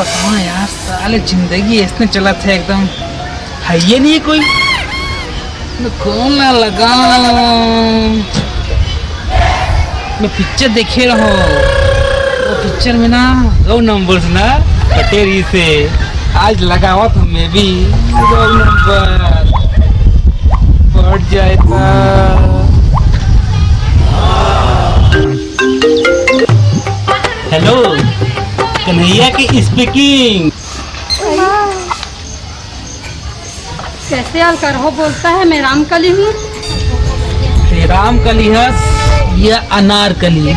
बताओ यार, साले जिंदगी इसने चला था एकदम, है ये नहीं कोई मैं कौन ना लगा। मैं पिक्चर देखे रहो, वो पिक्चर में ना 2 नंबर ना कटेरी से आज लगावा तो मैं भी 2 नंबर पड़ जाएगा। हेलो कन्हैया की स्पीकिंग। कैसे हाल कर हो बोलता है, मैं रामकली हूँ। रामकली है या अनारकली,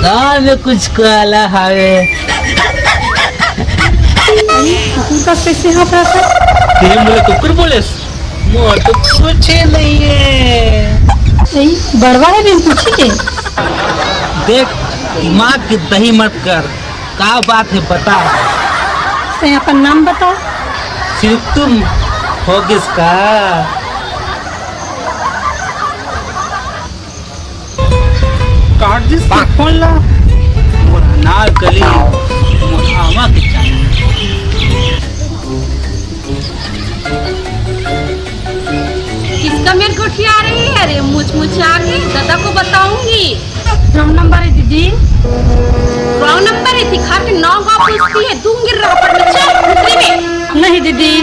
गाँव में कुछ काला है। कुकुर का कैसे हाँ प्रासा? तेरे मुझे कुकुर बोले? मोर तो कुछ नहीं है। नहीं बड़वा है बिन पूछी के। देख दिमाग की दही मत कर, क्या बात है बता। से अपन नाम बताओ। सिर्फ तुम हो किसका? काट दिस फोन ला। मोरा नारकली मोठावा के चाहिए। किसका मेरे गुठिया आ रही है रे, मुझ आगे दादा को बताऊंगी। रॉन्ग नंबर है दीदी। रॉन्ग नंबर है, दिखा के 9 बार पूछती है, दूंगी रापड़ में। चल उतरी में। नहीं दीदी।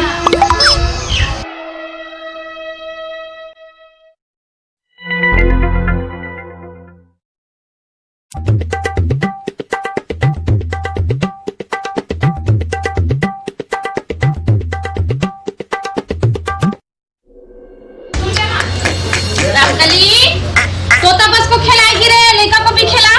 तोता बस को खिलाएगी रे, लेका को भी खिला।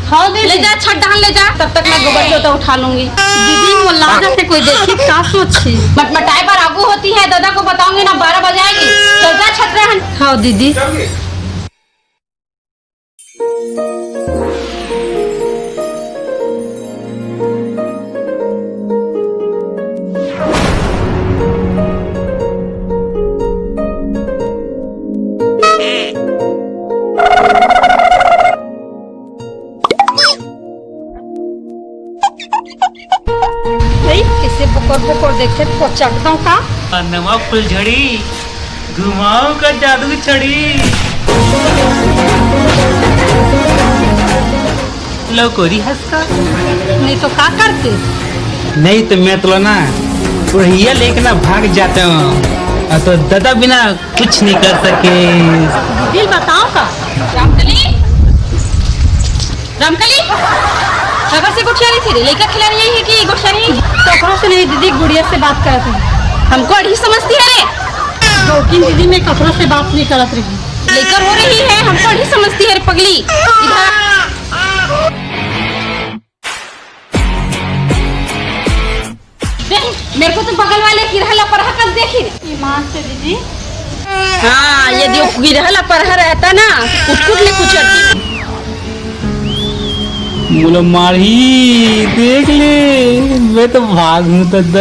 हाँ दीदी। ले जा छत डाल ले जा, तब तक मैं गोबर तोता उठा लूंगी। दीदी वो लाजा से कोई देखी का सोची। मटमटाई पर आगू होती है, दादा को बताऊंगी ना 12 बजाएगी। चल जा छत रहन। हाँ दीदी। कैसे बुकर देखे तो चकता का नवा फुलझड़ी घुमाओ का जादू छड़ी। लौकोरी हंसका नहीं तो का करते। नहीं तो मैं तो ना उड़िया लेके ना भाग जाता हूँ, तो दादा बिना कुछ नहीं कर सके। दिल बताओ का। रामकली रामकली कहाँ से गुड़िया रही थी? लेकर खिला रही है कि गुड़िया रही? कपड़ों से नहीं दीदी, गुड़िया से बात करते हैं। हमको अड़ी समझती है रे। लेकिन दीदी मैं कपड़ों से बात नहीं करत रही। लेकर हो रही है, हमको अड़ी समझती है रे पगली। इधर मेरे को तो बगल वाले गिरहला परहा कब देखी ईमान से दीदी। हाँ ये जो गिरहला परहा रहता ना, कुट ले कुचलती। बोलो मारी देख ले, मैं तो भागूं तो द।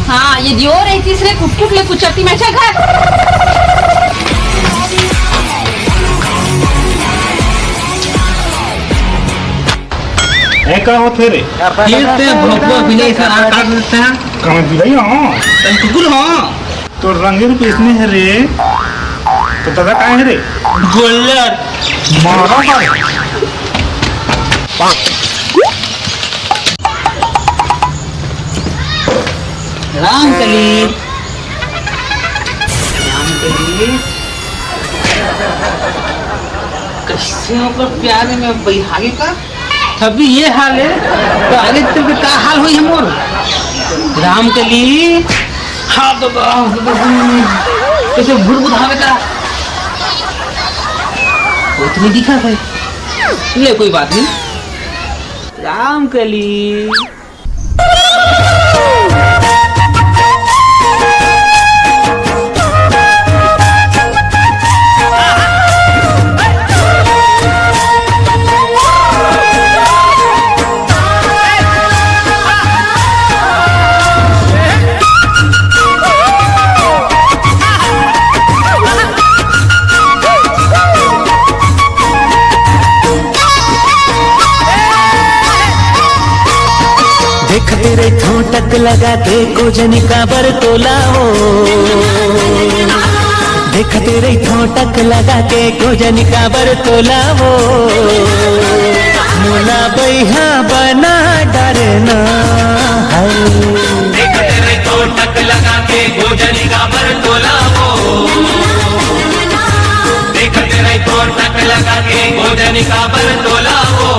हाँ ये जो रही तीसरे कुट ले कुचलती। मैं चल घर। का होते रे ये भगवा बिलाई से आटा देते हैं। कहाँ बिलाई? हाँ कुकुर। हाँ तो रंगीन पीसने है रे, तो दादा कहाँ है रे? गोल्डर मारा है। रामकली कैसे होकर प्यारे में बैहागे का अभी ये हाल है, तो आगे चल के क्या हाल हुई हमोर। रामकली हाँ तो कैसे भूल बुधावे का उतनी दिखा है। ले कोई बात नहीं। रामकली तेरे ठोटक लगा के कोजनी का बरतोला हो, देख तेरे ठोटक लगा के कोजनी का बरतोला हो, मोला बैहा बना डरना है। देख तेरे ठोटक लगा के कोजनी का बरतोला हो, देख तेरे ठोटक लगा के कोजनी का बरतोला हो,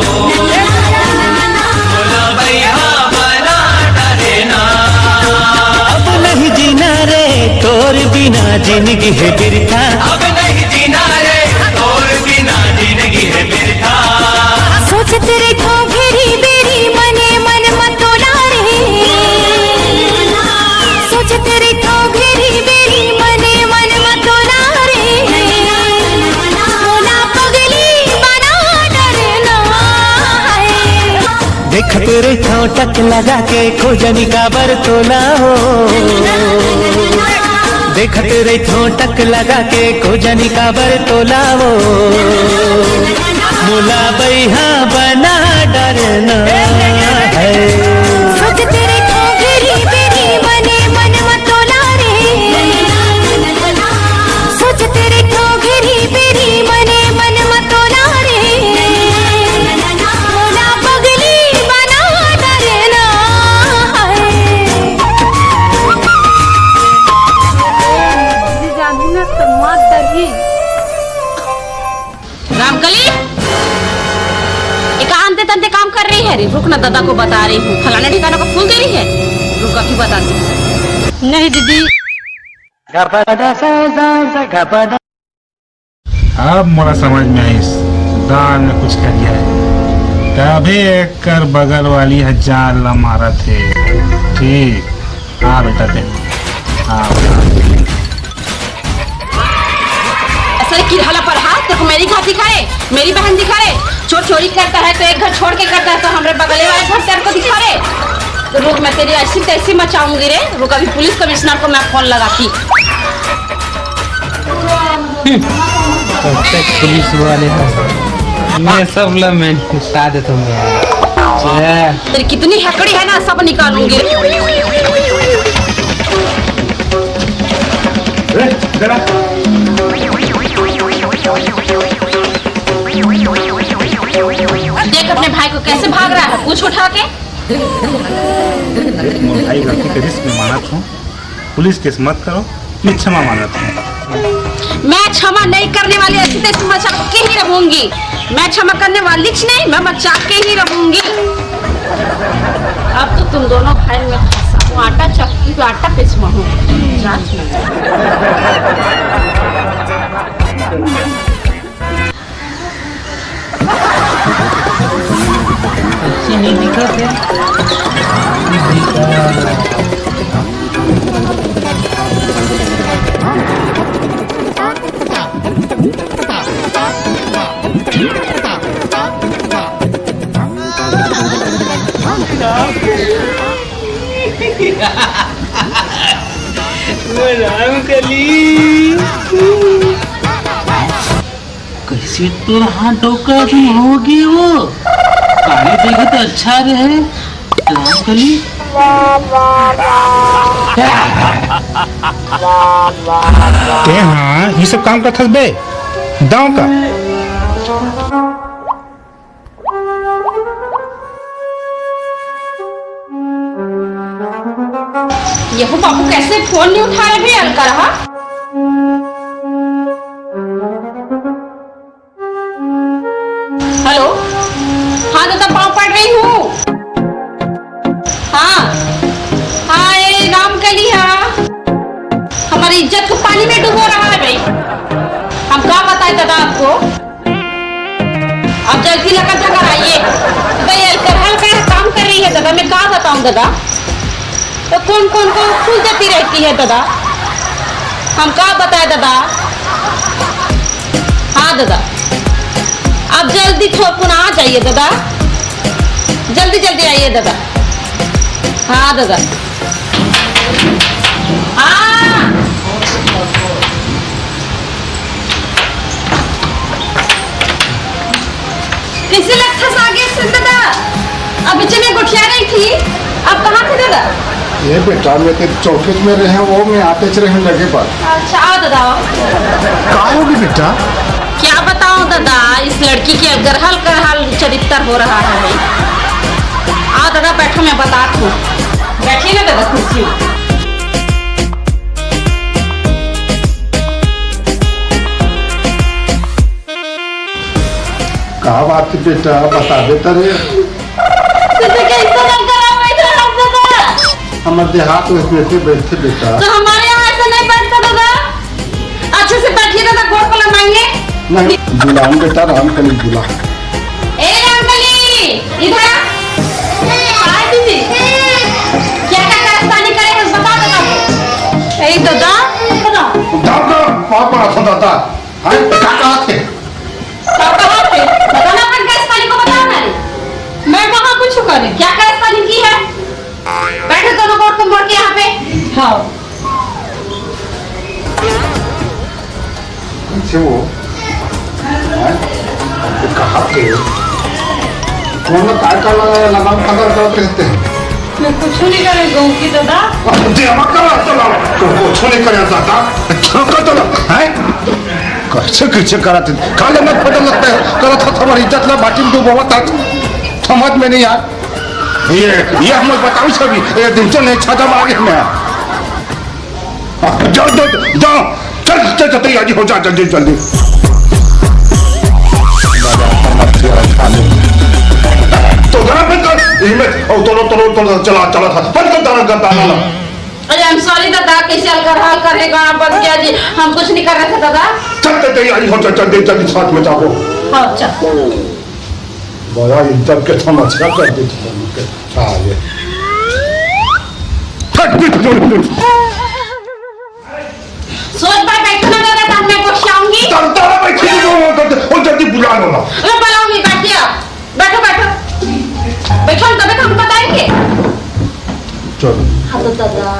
मोला बैहा बना डरना। अब नहीं जीना रे तोर बिना जिंदगी है बिरथा, अब नहीं जीना रे तोर बिना जिंदगी है बिरथा। सोच तेरे ठोकरी बेरी मने मन मतोला रे, सोच तेरे ठोकरी बेरी मने मन मतोला रे, मोला पगली बना डरना है। देख तेरे ठोटक लगा के खोजनी का बरतोला हो, देख तेरे ठोटक लगा के खोजनी का बरतोला हो, मोला बैहा बना डरना है। सोच तेरे ठोकरी बेरी मने मन मतोला रे, सोच तेरे ठोकरी बेरी मने मन मतोला रे, मोला पगली बना डरना है। जानी ना तो मत डरिए। रामकली एक आंते तंते काम कर रही है रे, रुक ना दादा को बता रही हूँ, फलाने ठिकाना को फूल दे रही है, रुक अभी बताती हूँ। नहीं दीदी अब मोला समझ में आई दान में कुछ करिया है, तभी एक कर बगल वाली है जाल ला मारा थे। ठीक हाँ बेटा दे हाँ ऐसा किरहला पर हाथ देखो, मेरी घात दिखाए, मेरी बहन दिखाए, चोर चोरी करता है तो एक घर छोड़ के करता है तो हमारे बगले वाले घर तेरे को दिखा रहे। तो रुक मैं तेरी ऐसी तैसी मचाऊंगी रे, रुक अभी पुलिस कमिश्नर को मैं फोन लगाती। पुलिस वाले मैं सब ला मैं निपटा देता हूँ। तेरी कितनी हकड़ी है ना सब निकालूंगी। देख अपने भाई को कैसे भाग रहा है, पूछ उठा के। मोर भाई गलती करिस मैं मानत हूँ, पुलिस केस मत करो, मैं क्षमा मानत हूँ। मैं क्षमा नहीं करने वाली, ऐसी तैसी मचा के ही रहूंगी। मैं क्षमा करने वाली नहीं, मैं मचा के ही रहूंगी। अब तो तुम दोनों भाई में फंसा हूँ, आटा चक्की पे आटा पिसवा हूँ। अच्छी नहीं दिखत है। कैसे तो हाथ डोका भी होगी वो, पानी देखे तो अच्छा रहे। रामकली ते हाँ ये सब काम करथस बे दाव का। यह बाबू कैसे फोन नहीं उठा रहे हैं अलका रहा। हेलो हाँ दादा पाँव पड़ रही हूँ। हाँ हाँ ये रामकली हाँ, हमारी इज्जत को पानी में डुबो रहा है भाई। हम क्या बताएं दादा आपको, आप जल्दी लगा था कराइए भाई। अलकरहल का काम कर रही है दादा, मैं क्या बताऊं दादा। तो कौन कौन को फूल देती रहती है दादा, हम क्या बताए दादा। हाँ दादा आप जल्दी पुनः आ जाइए दादा, जल्दी जल्दी आइए दादा। हाँ दादा हाँ किसी लगता आगे से दादा, अब बीच में गुठिया रही थी, अब कहाँ ये बेटा मैं तो चौकीत में रहे वो मैं आते च रहे लगे पर अच्छा आओ दादा आओ। का होगी बेटा क्या बताऊं दादा, इस लड़की के गरहल चरित्र हो रहा है। आओ दादा बैठो, मैं बताती हूँ। बैठिए ना दादा कुर्सी में। का बात थी बेटा बता देता रे हमारे देहात में बैठे बैठे बेटा तो हमारे यहाँ ऐसा नहीं बैठता दादा। अच्छे से बैठिए दादा, गोड़ को लगाएंगे। नहीं बुलाऊं बेटा राम कली बुला ए रामकली इधर आ। हाय दीदी, क्या क्या कारस्तानी करे हैं बता दादा। ए दादा बताओ। दादा पापा था दादा हाय काका थे पापा थे बताना, अपन कारस्तानी को बताओ ना रे। मैं कहाँ कुछ करे, क्या कारस्तानी की है। बैठो दोनों गोड़ को मोड़ के यहाँ पे। हाँ पीछे वो कहा थे कौन काय का लगाम खबर करते रहते हैं मैं कुछ नहीं करे गाँव की दादा। कुछ नहीं करे दादा कैसे कैसे कराते काले मत पता लगता है करा था तुम्हारी इज्जत ना बाटी में डूबा था समझ में नहीं यार ये हमें बताओ सभी ये दिन चल नहीं छाता मार गया मैं जाओ जाओ जाओ चल चल चल तैयारी हो जा जल्दी जल्दी तो जरा बंद कर इनमें और तो चला चला था बंद कर दाना करता ना अरे आई एम सॉरी दादा, कैसे अलगरहाल करेगा बंद किया जी, हम कुछ नहीं कर रहे थे दादा। चलते तैयारी हो जा जल्दी जल्दी साथ में जाओ। हाँ चल। बड़ा इज्जत के समस्या कर दी थी आगे सोच पर बैठो ना दादा, तब मैं कुछ आऊंगी। चलता है बैठी और जल्दी बुला लो ना मैं बुलाऊंगी, बैठिए आप। बैठो बैठो बैठो, तब हम बताएंगे। चलो हाँ तो दादा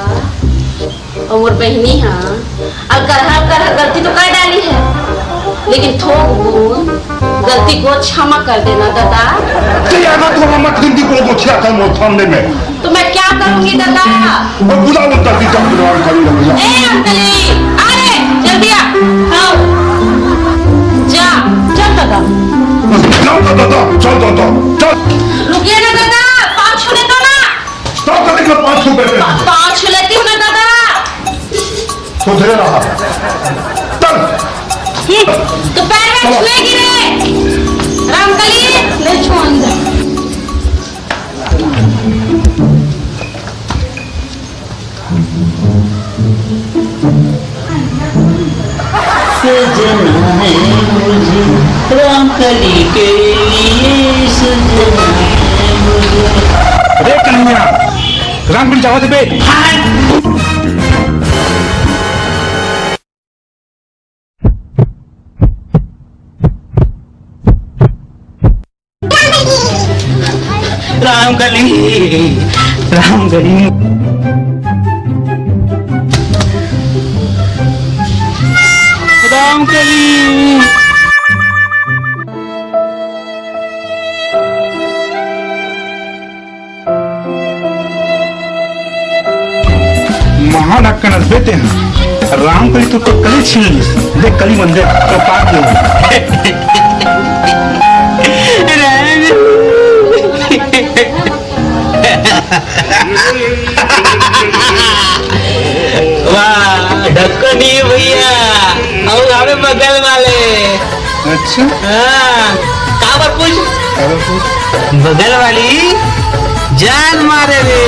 और बहनी हाँ अलगरहाल कर गलती तो कर डाली है, लेकिन थोक बहुत गलती को क्षमा कर देना दादा। तो मत हिंदी को गोछिया था मोर सामने में तो मैं क्या करूंगी दादा। और बुला लो जल्दी जब बुलाओ खड़ी लग जा ए अंकली अरे जल्दी आ। आओ जा चल दादा। जाओ दादा चल दादा चल रुकिए ना दादा, पाँव छूने दो ना। तब तक इतना 500 रुपए पाँव छू लेती हूँ ना दादा। सुधरे रहा चल तो पैर में छुएगी रे रामकली, ले छू अंदर। सजना है मुझे रामकली के लिए, सजना है मुझे। अरे कन्हैया रामकली जाओ बे रामकली रामकली रामकली महाडक्कन बेटे हैं रामकली तो कली छीन ली देख कली मंदिर तो पार दे वाह ढक्कनी भैया और हमारे बगल वाले। अच्छा हाँ काबर पूछ बगल वाली जान मारे रे।